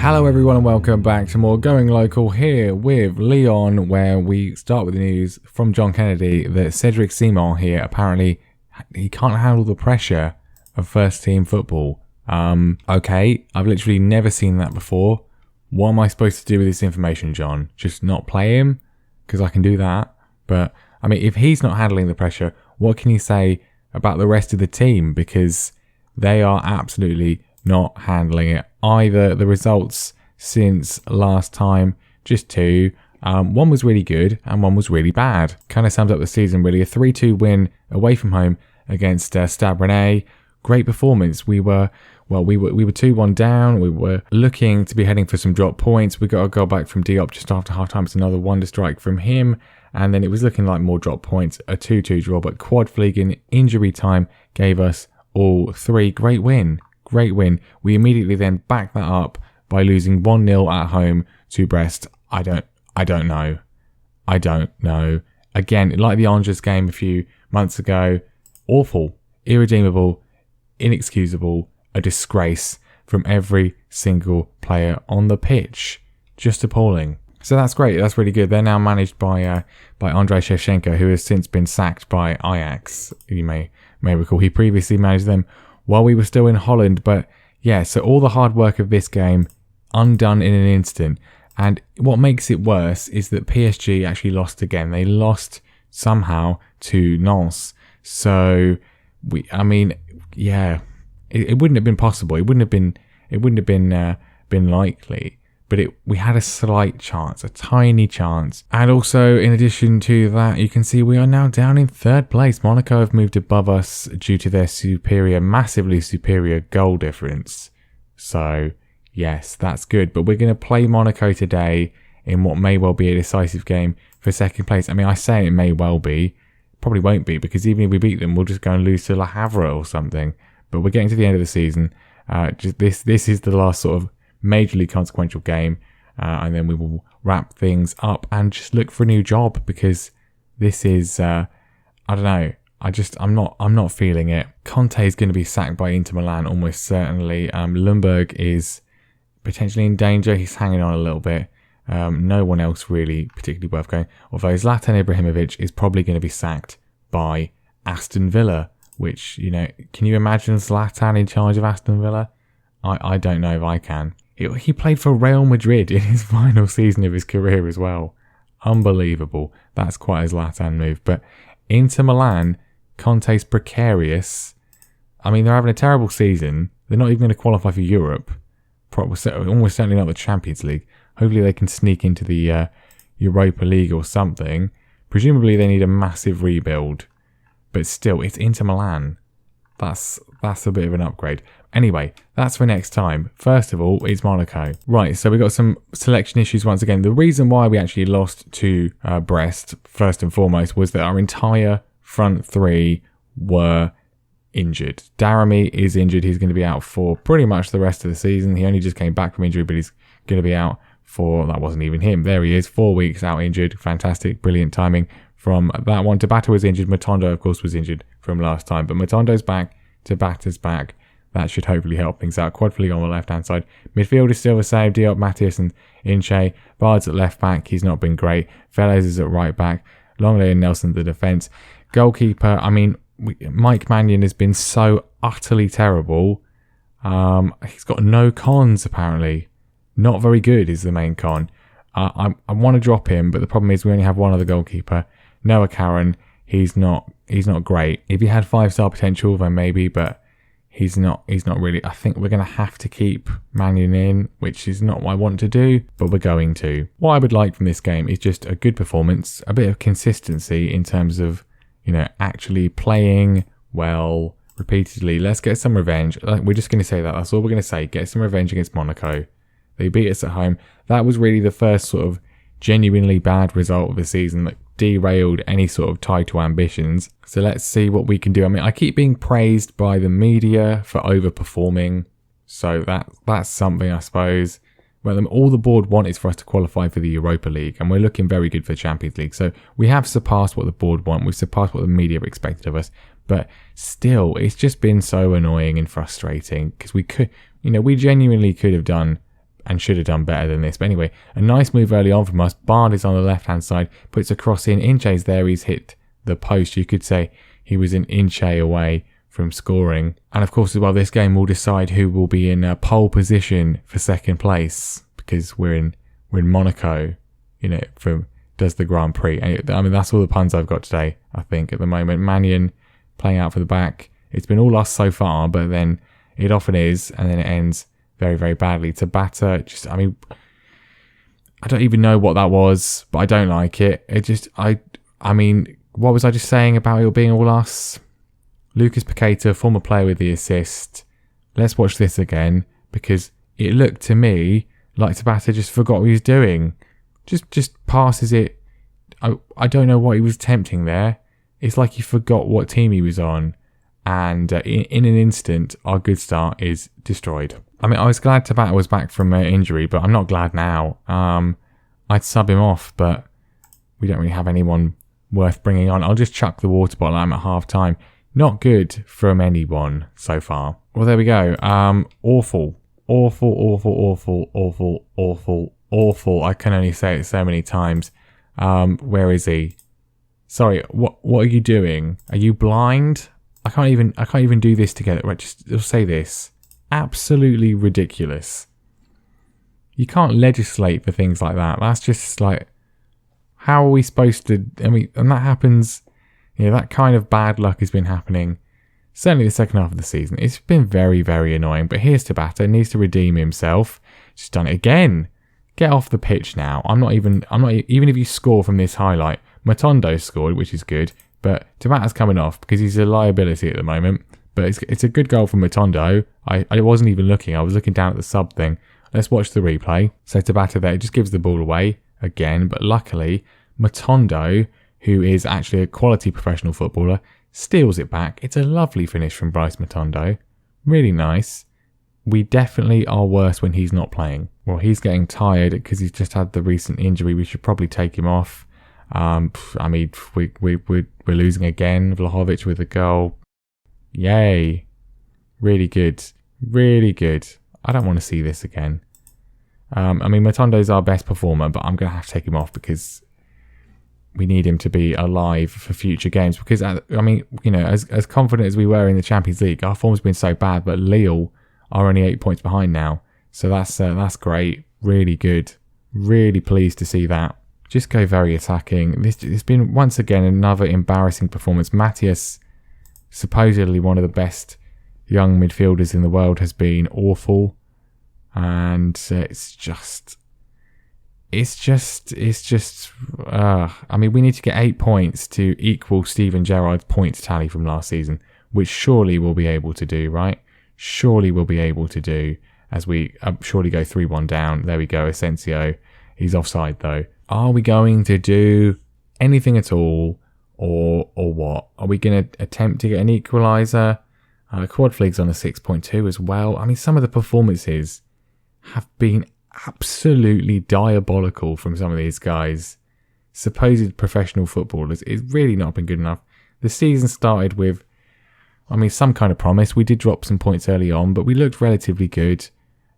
Hello everyone and welcome back to more Going Local here with Lyon, where we start with the news from John Kennedy that Cedric Simon here, apparently he can't handle the pressure of first team football. Okay, I've literally never seen that before. What am I supposed to do with this information, John? Just not play him? Because I can do that. But, I mean, if he's not handling the pressure, what can you say about the rest of the team? Because they are absolutely not handling it either. The results since last time, just two. One was really good and one was really bad. Kind of sums up the season really. A 3-2 win away from home against Stade Rennais. Great performance. We were 2-1 down. We were looking to be heading for some drop points. We got a goal back from Diop just after half time. It's another wonder strike from him. And then it was looking like more drop points. A 2-2 draw, but Quadfleet in injury time gave us all three. Great win. We immediately then backed that up by losing 1-0 at home to Brest. I don't know. Again, like the Angers game a few months ago, awful, irredeemable, inexcusable, a disgrace from every single player on the pitch. Just appalling. So that's great. That's really good. They're now managed by Andrei Shevchenko, who has since been sacked by Ajax. You may recall he previously managed them while we were still in Holland. But yeah, so all the hard work of this game undone in an instant. And what makes it worse is that PSG actually lost again. They lost somehow to Nantes. So it wouldn't have been possible. It wouldn't have been likely. But we had a slight chance, a tiny chance. And also, in addition to that, you can see we are now down in third place. Monaco have moved above us due to their massively superior goal difference. So, yes, that's good. But we're going to play Monaco today in what may well be a decisive game for second place. I mean, I say it may well be. Probably won't be, because even if we beat them, we'll just go and lose to Le Havre or something. But we're getting to the end of the season. This is the last sort of majorly consequential game, and then we will wrap things up and just look for a new job, because this is I don't know, I'm not feeling it. Conte is going to be sacked by Inter Milan almost certainly. Ljungberg is potentially in danger. He's hanging on a little bit. No one else really particularly worth going, although Zlatan Ibrahimovic is probably going to be sacked by Aston Villa, which, you know, can you imagine Zlatan in charge of Aston Villa? I don't know if I can. He played for Real Madrid in his final season of his career as well. Unbelievable. That's quite a Zlatan move. But Inter Milan, Conte's precarious. I mean, they're having a terrible season. They're not even going to qualify for Europe. Almost certainly not the Champions League. Hopefully they can sneak into the Europa League or something. Presumably they need a massive rebuild. But still, it's Inter Milan. That's a bit of an upgrade. Anyway, that's for next time. First of all, it's Monaco. Right, so we got some selection issues once again. The reason why we actually lost to Brest, first and foremost, was that our entire front three were injured. Daramy is injured. He's going to be out for pretty much the rest of the season. He only just came back from injury, but he's going to be out for, that wasn't even him. There he is, 4 weeks out injured. Fantastic, brilliant timing from that one. Tabata was injured. Matondo, of course, was injured from last time. But Matondo's back. Tabata's back. That should hopefully help things out. Quadfleet on the left-hand side. Midfield is still the same. Diop, Matthias and Inche. Bard's at left back. He's not been great. Velez is at right back. Longley and Nelson at the defence. Goalkeeper, I mean, Mike Mannion has been so utterly terrible. He's got no cons, apparently. Not very good is the main con. I want to drop him, but the problem is we only have one other goalkeeper. Noah Karen, he's not great. If he had 5-star potential, then maybe, but he's not really. I think we're going to have to keep Mannion in, which is not what I want to do, but we're going to. What I would like from this game is just a good performance, a bit of consistency in terms of, you know, actually playing well repeatedly. Let's get some revenge. We're just going to say that. That's all we're going to say. Get some revenge against Monaco. They beat us at home. That was really the first sort of genuinely bad result of the season that derailed any sort of title ambitions. So let's see what we can do. I mean, I keep being praised by the media for overperforming. So that's something, I suppose. Well, all the board want is for us to qualify for the Europa League, and we're looking very good for the Champions League. So we have surpassed what the board want. We've surpassed what the media expected of us. But still, it's just been so annoying and frustrating because we genuinely could have done and should have done better than this. But anyway, a nice move early on from us. Bard is on the left-hand side, puts a cross in. Inche's there. He's hit the post. You could say he was an inch away from scoring. And of course, as well, this game will decide who will be in a pole position for second place, because we're in Monaco, does the Grand Prix. And I mean, that's all the puns I've got today, I think, at the moment. Mannion playing out for the back. It's been all us so far, but then it often is, and then it ends very, very badly. Tabata, I don't even know what that was, but I don't like it. I mean, what was I just saying about it being all us? Lucas Paqueta, former player with the assist. Let's watch this again, because it looked to me like Tabata just forgot what he was doing. Just passes it. I don't know what he was attempting there. It's like he forgot what team he was on. And in an instant, our good start is destroyed. I mean, I was glad Tabata was back from injury, but I'm not glad now. I'd sub him off, but we don't really have anyone worth bringing on. I'll just chuck the water bottle at him at half time. Not good from anyone so far. Well, there we go. Awful. Awful. I can only say it so many times. Where is he? Sorry, what are you doing? Are you blind? I can't even do this together. Right, just say this. Absolutely ridiculous. You can't legislate for things like that. That's just like, how are we supposed to? I mean, and that happens. That kind of bad luck has been happening. Certainly the second half of the season. It's been very, very annoying. But here's Tabata, needs to redeem himself. Just done it again. Get off the pitch now. I'm not even if you score from this highlight. Matondo scored, which is good. But Tabata's coming off because he's a liability at the moment. But it's a good goal from Matondo. I wasn't even looking. I was looking down at the sub thing. Let's watch the replay. So Tabata there just gives the ball away again. But luckily, Matondo, who is actually a quality professional footballer, steals it back. It's a lovely finish from Bryce Matondo. Really nice. We definitely are worse when he's not playing. Well, he's getting tired because he's just had the recent injury. We should probably take him off. I mean, we're losing again. Vlahovic with a goal. Yay. Really good. Really good. I don't want to see this again. I mean, Matondo's our best performer, but I'm going to have to take him off because we need him to be alive for future games. Because, I mean, as confident as we were in the Champions League, our form's been so bad, but Lille are only 8 points behind now. So that's great. Really good. Really pleased to see that. Just go very attacking. It's been, once again, another embarrassing performance. Matthias, supposedly one of the best young midfielders in the world, has been awful. And it's just... I mean, we need to get 8 points to equal Steven Gerrard's points tally from last season, which surely we'll be able to do, right? Surely we'll be able to do, as we surely go 3-1 down. There we go, Asensio. He's offside, though. Are we going to do anything at all, or what? Are we going to attempt to get an equaliser? Quadflig's on a 6.2 as well. I mean, some of the performances have been absolutely diabolical from some of these guys. Supposed professional footballers. It's really not been good enough. The season started with, I mean, some kind of promise. We did drop some points early on, but we looked relatively good.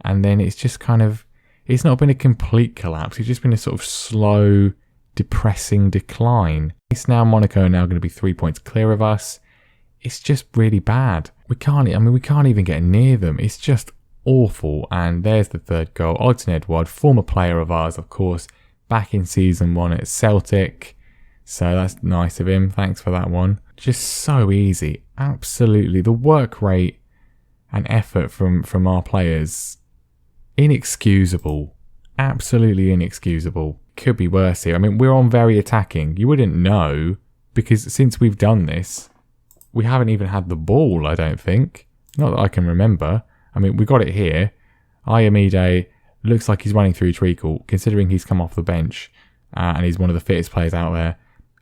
And then it's just kind of, it's not been a complete collapse. It's just been a sort of slow, depressing decline. It's now Monaco are now going to be 3 points clear of us. It's just really bad. We can't even get near them. It's just awful. And there's the third goal. Odson Edouard, former player of ours, of course, back in season 1 at Celtic. So that's nice of him. Thanks for that one. Just so easy. Absolutely. The work rate and effort from our players, inexcusable. Absolutely inexcusable. Could be worse here. I mean, we're on very attacking. You wouldn't know, because since we've done this, we haven't even had the ball, I don't think. Not that I can remember. I mean, we got it here. Ayamide looks like he's running through treacle, considering he's come off the bench and he's one of the fittest players out there.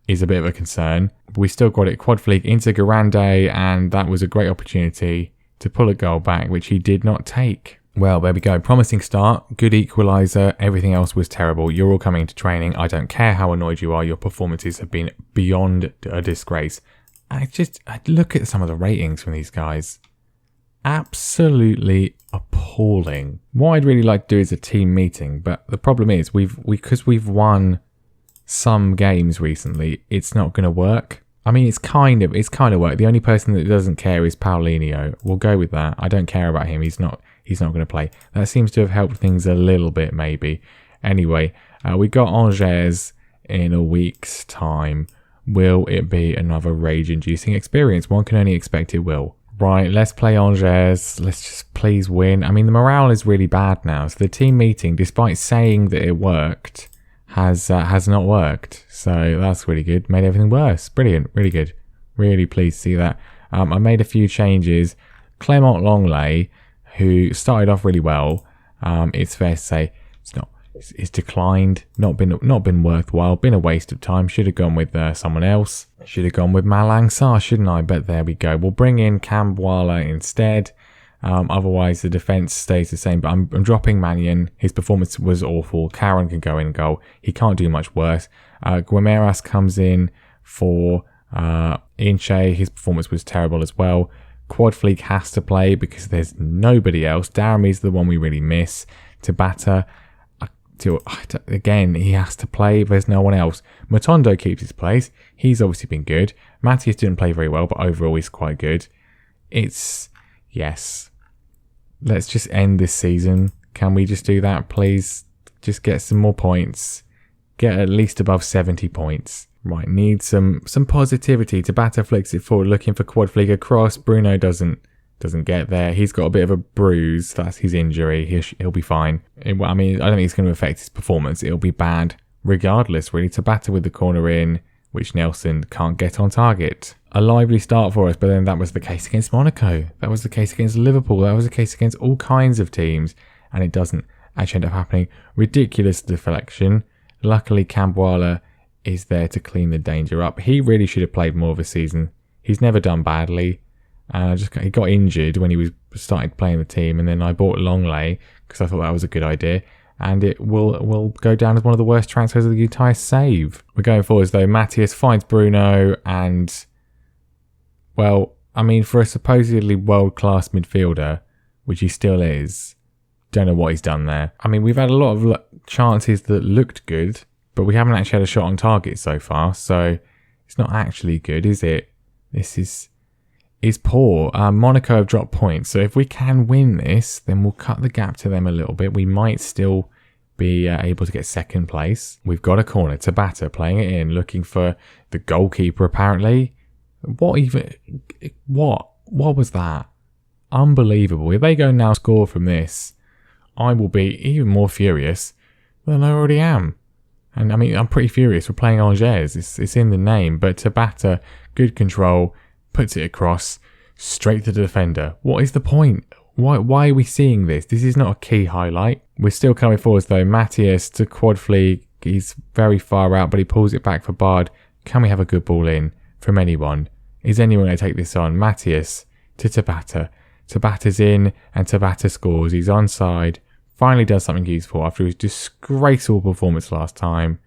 Is a bit of a concern. But we still got it. Quadflig into Garande, and that was a great opportunity to pull a goal back, which he did not take. Well, there we go. Promising start. Good equaliser. Everything else was terrible. You're all coming into training. I don't care how annoyed you are. Your performances have been beyond a disgrace. I look at some of the ratings from these guys. absolutely appalling. What I'd really like to do is a team meeting, but the problem is because we've won some games recently, it's not going to work. I mean, it's kind of worked. The only person that doesn't care is Paulinho. We'll go with that. I don't care about him. He's not going to play. That seems to have helped things a little bit, maybe. Anyway, we got Angers in a week's time. Will it be another rage-inducing experience? One can only expect it will. Right, let's play Angers. Let's just please win. I mean, the morale is really bad now. So the team meeting, despite saying that it worked, has not worked. So that's really good. Made everything worse. Brilliant. Really good. Really pleased to see that. I made a few changes. Clement Longley, who started off really well, it's fair to say it's declined. Not been worthwhile. Been a waste of time. Should have gone with someone else. Should have gone with Malang Sarr, shouldn't I? But there we go. We'll bring in Camboala instead. Otherwise, the defence stays the same. But I'm dropping Mannion. His performance was awful. Karen can go in goal. He can't do much worse. Guimeras comes in for Inche. His performance was terrible as well. Quadfleek has to play because there's nobody else. Darami's the one we really miss. Tabata, again, he has to play. There's no one else. Matondo keeps his place. He's obviously been good. Matthias didn't play very well, but overall he's quite good. Yes. Let's just end this season. Can we just do that, please? Just get some more points. Get at least above 70 points. Right, need some positivity. Tabata flicks it forward, looking for Quadfleek across. Bruno doesn't get there. He's got a bit of a bruise. That's his injury. He'll be fine. I don't think it's going to affect his performance. It'll be bad regardless, really. Tabata with the corner in, which Nelson can't get on target. A lively start for us, but then that was the case against Monaco. That was the case against Liverpool. That was the case against all kinds of teams, and it doesn't actually end up happening. Ridiculous deflection. Luckily, Camboala is there to clean the danger up. He really should have played more of a season. He's never done badly. He got injured when he started playing the team, and then I bought Longley because I thought that was a good idea, and it will go down as one of the worst transfers of the entire save. We're going forwards though. Matthias finds Bruno, and well, I mean, for a supposedly world-class midfielder, which he still is, don't know what he's done there. I mean, we've had a lot of chances that looked good, but we haven't actually had a shot on target so far, so it's not actually good, is it? This is poor. Monaco have dropped points, so if we can win this, then we'll cut the gap to them a little bit. We might still be able to get second place. We've got a corner. Tabata playing it in, looking for the goalkeeper apparently. What was that? Unbelievable. If they go now score from this, I will be even more furious than I already am. And I mean, I'm pretty furious. We're playing Angers. It's in the name. But Tabata, good control, puts it across, straight to the defender. What is the point? Why are we seeing this? This is not a key highlight. We're still coming forwards though. Matthias to Quadfleek. He's very far out, but he pulls it back for Bard. Can we have a good ball in from anyone? Is anyone going to take this on? Matthias to Tabata. Tabata's in, and Tabata scores. He's onside. Finally does something useful after his disgraceful performance last time.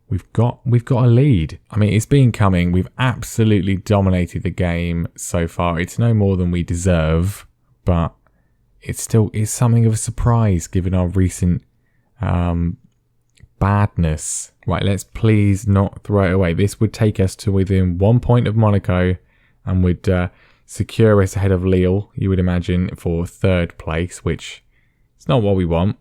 We've got a lead. I mean, it's been coming. We've absolutely dominated the game so far. It's no more than we deserve, but it still is something of a surprise given our recent badness. Right, let's please not throw it away. This would take us to within 1 point of Monaco and would secure us ahead of Lille, you would imagine, for third place, which is not what we want.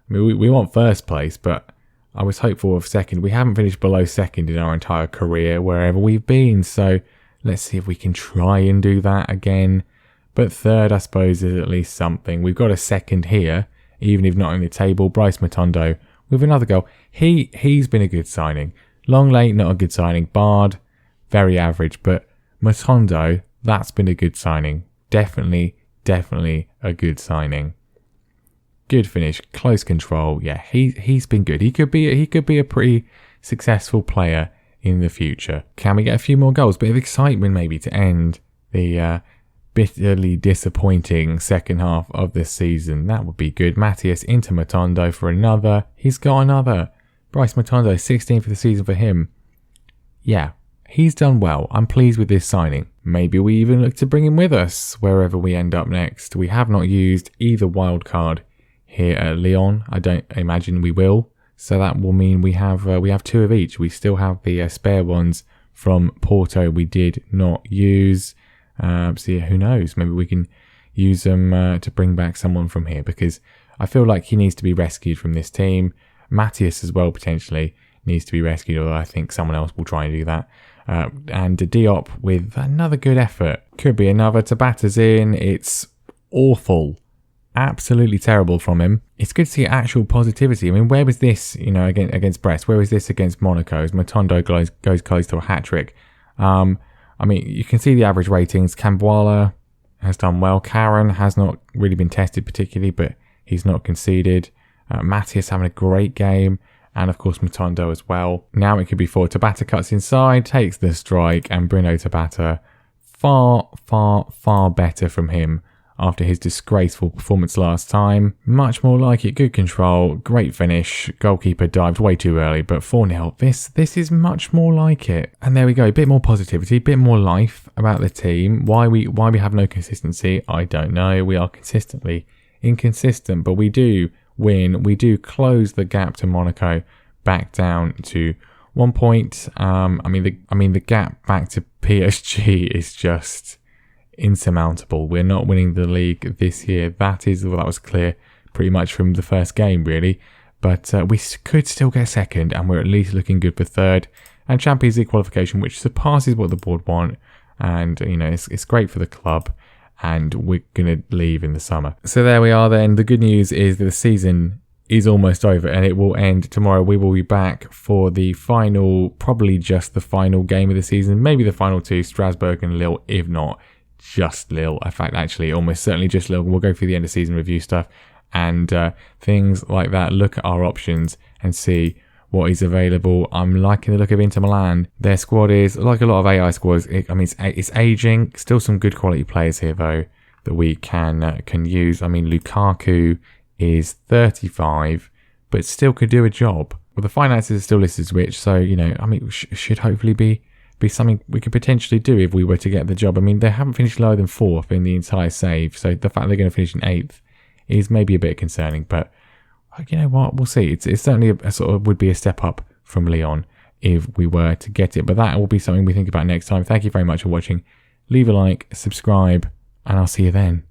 I mean, we want first place, but I was hopeful of second. We haven't finished below second in our entire career, wherever we've been. So let's see if we can try and do that again. But third, I suppose, is at least something. We've got a second here, even if not in the table. Bryce Matondo with another goal. He's been a good signing. Longley, not a good signing. Bard, very average. But Matondo, that's been a good signing. Definitely a good signing. Good finish, close control. Yeah, he's been good. He could be a pretty successful player in the future. Can we get a few more goals? Bit of excitement maybe to end the bitterly disappointing second half of the season. That would be good. Matthias into Matondo for another. He's got another. Bryce Matondo, 16th for the season for him. Yeah, He's done well. I'm pleased with this signing. Maybe we even look to bring him with us wherever we end up next. We have not used either wildcard here at Lyon. I don't imagine we will. So that will mean we have 2 of each. We still have the spare ones from Porto we did not use. So yeah, who knows? Maybe we can use them to bring back someone from here, because I feel like he needs to be rescued from this team. Matthias as well potentially needs to be rescued, although I think someone else will try and do that. And Diop with another good effort. Could be another. Tabata's in. It's awful. Absolutely terrible from him. It's good to see actual positivity. I mean, where was this, against Brest? Where was this against Monaco? As Matondo goes close to a hat-trick. I mean, you can see the average ratings. Camboala has done well. Karen has not really been tested particularly, but he's not conceded. Matthias having a great game. And of course Matondo as well. Now it could be 4. Tabata cuts inside, takes the strike, and Bruno Tabata far better from him after his disgraceful performance last time. Much more like it. Good control, great finish. Goalkeeper dived way too early, but 4-0. This is much more like it. And there we go. A bit more positivity, a bit more life about the team. Why we have no consistency, I don't know. We are consistently inconsistent, but we do win. We do close the gap to Monaco back down to 1 point. I mean the gap back to PSG is just insurmountable. We're not winning the league this year. That was clear pretty much from the first game, really. But we could still get second, and we're at least looking good for third. And Champions League qualification, which surpasses what the board want, and it's great for the club. And we're going to leave in the summer. So there we are then. The good news is that the season is almost over and it will end tomorrow. We will be back for the final, probably just the final game of the season. Maybe the final 2, Strasbourg and Lille, if not just Lille. In fact, actually, almost certainly just Lille. We'll go through the end of season review stuff and things like that. Look at our options and see what is available. I'm liking the look of Inter Milan. Their squad is like a lot of AI squads. It's aging. Still some good quality players here though that we can use. I mean, Lukaku is 35, but still could do a job. Well, the finances are still listed as rich, so should hopefully be something we could potentially do if we were to get the job. I mean, they haven't finished lower than 4th in the entire save, so the fact they're going to finish in 8th is maybe a bit concerning, but you know what, we'll see. It's certainly a sort of would be a step up from Lyon if we were to get it, but that will be something we think about next time. Thank you very much for watching. Leave a like, subscribe, and I'll see you then.